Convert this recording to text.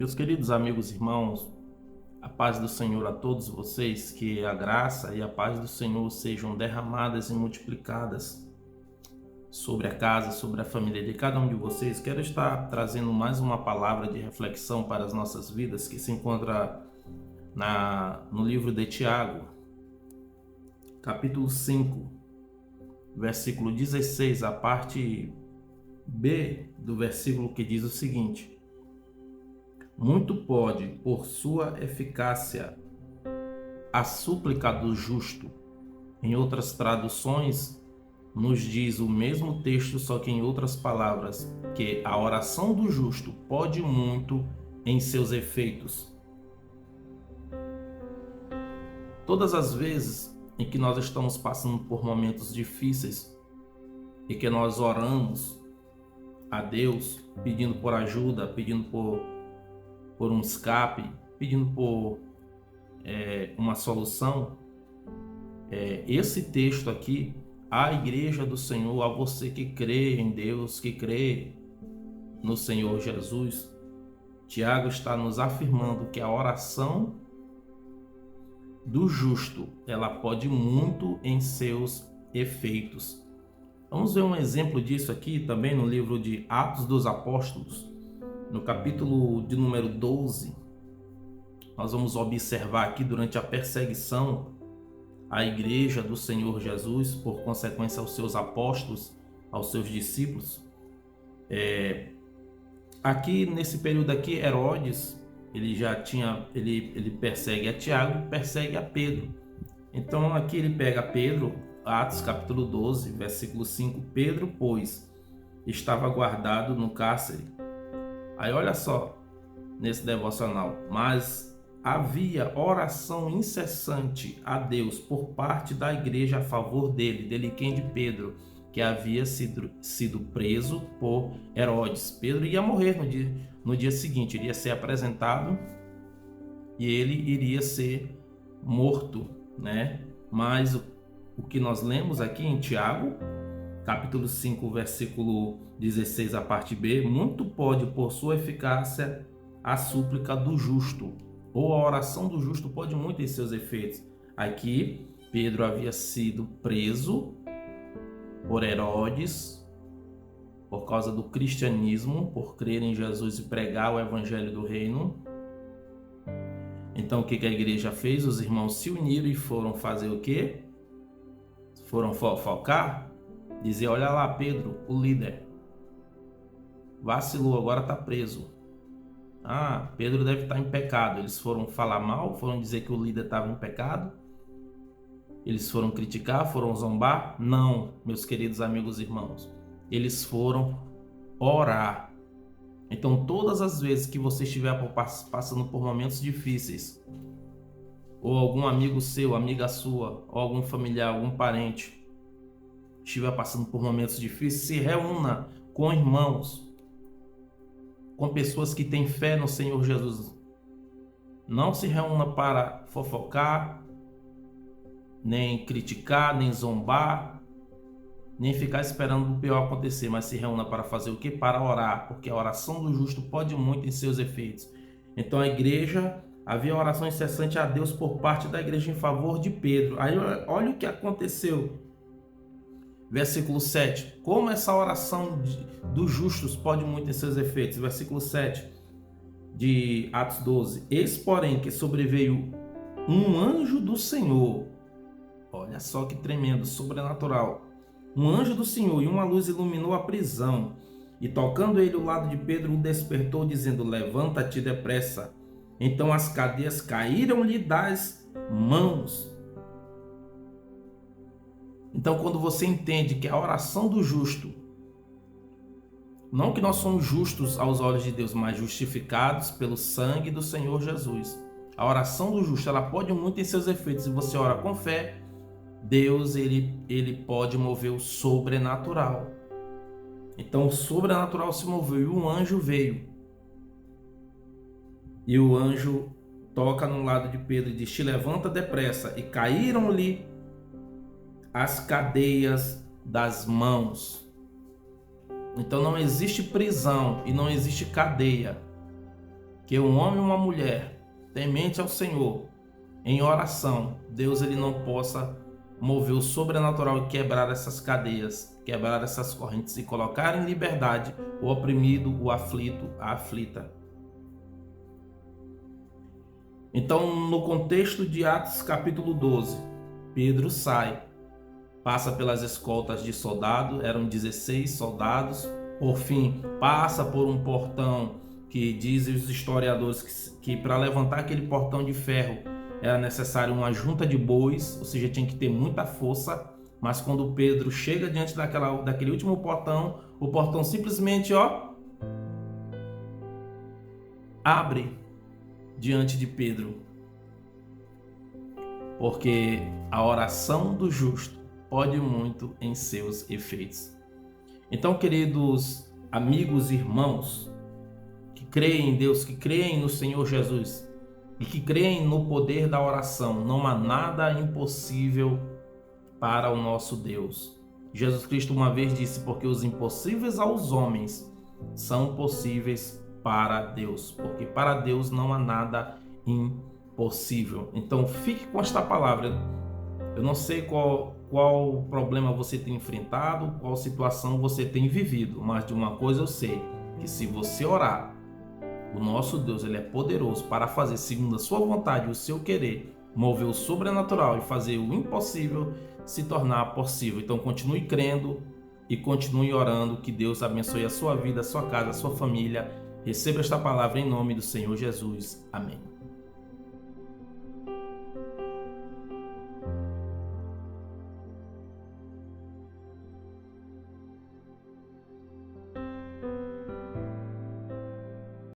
Meus queridos amigos e irmãos, a paz do Senhor a todos vocês, que a graça e a paz do Senhor sejam derramadas e multiplicadas sobre a casa, sobre a família de cada um de vocês. Quero estar trazendo mais uma palavra de reflexão para as nossas vidas, que se encontra no livro de Tiago, capítulo 5, versículo 16, a parte B do versículo, que diz o seguinte: muito pode, por sua eficácia, a súplica do justo. Em outras traduções, nos diz o mesmo texto, só que em outras palavras, que a oração do justo pode muito em seus efeitos. Todas as vezes em que nós estamos passando por momentos difíceis e que nós oramos a Deus, pedindo por ajuda, pedindo por um escape, pedindo por uma solução, esse texto aqui, a igreja do Senhor, a você que crê em Deus, que crê no Senhor Jesus, Tiago está nos afirmando que a oração do justo, ela pode muito em seus efeitos. Vamos ver um exemplo disso aqui também no livro de Atos dos Apóstolos, no capítulo de número 12, nós vamos observar aqui durante a perseguição à igreja do Senhor Jesus, por consequência aos seus apóstolos, aos seus discípulos. Aqui nesse período aqui, Herodes, ele persegue a Tiago, persegue a Pedro. Então aqui ele pega Pedro, Atos capítulo 12, versículo 5, Pedro, pois, estava guardado no cárcere. Aí olha só, nesse devocional, mas havia oração incessante a Deus por parte da igreja a favor dele quem? De Pedro, que havia sido preso por Herodes. Pedro ia morrer no dia seguinte, iria ser apresentado e ele iria ser morto, né? Mas o que nós lemos aqui em Tiago, capítulo 5, versículo 16, a parte B, muito pode, por sua eficácia, a súplica do justo, ou a oração do justo pode muito em seus efeitos. Aqui, Pedro havia sido preso por Herodes, por causa do cristianismo, por crer em Jesus e pregar o evangelho do reino. Então, o que a igreja fez? Os irmãos se uniram e foram fazer o quê? Foram fofocar, dizer: olha lá, Pedro, o líder, vacilou, agora está preso. Pedro deve estar em pecado. Eles foram falar mal, foram dizer que o líder estava em pecado. Eles foram criticar, foram zombar? Não, meus queridos amigos e irmãos. Eles foram orar. Então, todas as vezes que você estiver passando por momentos difíceis, ou algum amigo seu, amiga sua, ou algum familiar, algum parente estiver passando por momentos difíceis, se reúna com irmãos, com pessoas que têm fé no Senhor Jesus. Não se reúna para fofocar, nem criticar, nem zombar, nem ficar esperando o pior acontecer, mas se reúna para fazer o quê? Para orar, porque a oração do justo pode muito em seus efeitos. Então a igreja, havia oração incessante a Deus por parte da igreja em favor de Pedro. Aí olha o que aconteceu. Versículo 7. Como essa oração dos justos pode muito em seus efeitos? Versículo 7 de Atos 12. Eis, porém, que sobreveio um anjo do Senhor. Olha só que tremendo, sobrenatural. Um anjo do Senhor e uma luz iluminou a prisão. E tocando ele o lado de Pedro, o despertou, dizendo: levanta-te depressa. Então as cadeias caíram-lhe das mãos. Então, quando você entende que a oração do justo, não que nós somos justos aos olhos de Deus, mas justificados pelo sangue do Senhor Jesus. A oração do justo, ela pode muito em seus efeitos. Se você ora com fé, Deus, ele pode mover o sobrenatural. Então, o sobrenatural se moveu e um anjo veio. E o anjo toca no lado de Pedro e diz: te levanta depressa. E caíram-lhe as cadeias das mãos. Então não existe prisão e não existe cadeia que um homem e uma mulher temente ao Senhor em oração, Deus ele não possa mover o sobrenatural e quebrar essas cadeias, quebrar essas correntes e colocar em liberdade o oprimido, o aflito, a aflita. Então, no contexto de Atos capítulo 12, Pedro sai, passa pelas escoltas de soldados, eram 16 soldados, por fim passa por um portão que dizem os historiadores que para levantar aquele portão de ferro era necessário uma junta de bois, ou seja, tinha que ter muita força, mas quando Pedro chega diante daquele último portão, o portão simplesmente abre diante de Pedro, porque a oração do justo pode muito em seus efeitos. Então, queridos amigos e irmãos que creem em Deus, que creem no Senhor Jesus e que creem no poder da oração, não há nada impossível para o nosso Deus. Jesus Cristo uma vez disse: porque os impossíveis aos homens são possíveis para Deus, porque para Deus não há nada impossível. Então fique com esta palavra. Eu não sei qual problema você tem enfrentado, qual situação você tem vivido, mas de uma coisa eu sei, que se você orar, o nosso Deus ele é poderoso para fazer segundo a sua vontade, o seu querer, mover o sobrenatural e fazer o impossível se tornar possível. Então continue crendo e continue orando, que Deus abençoe a sua vida, a sua casa, a sua família. Receba esta palavra em nome do Senhor Jesus. Amém.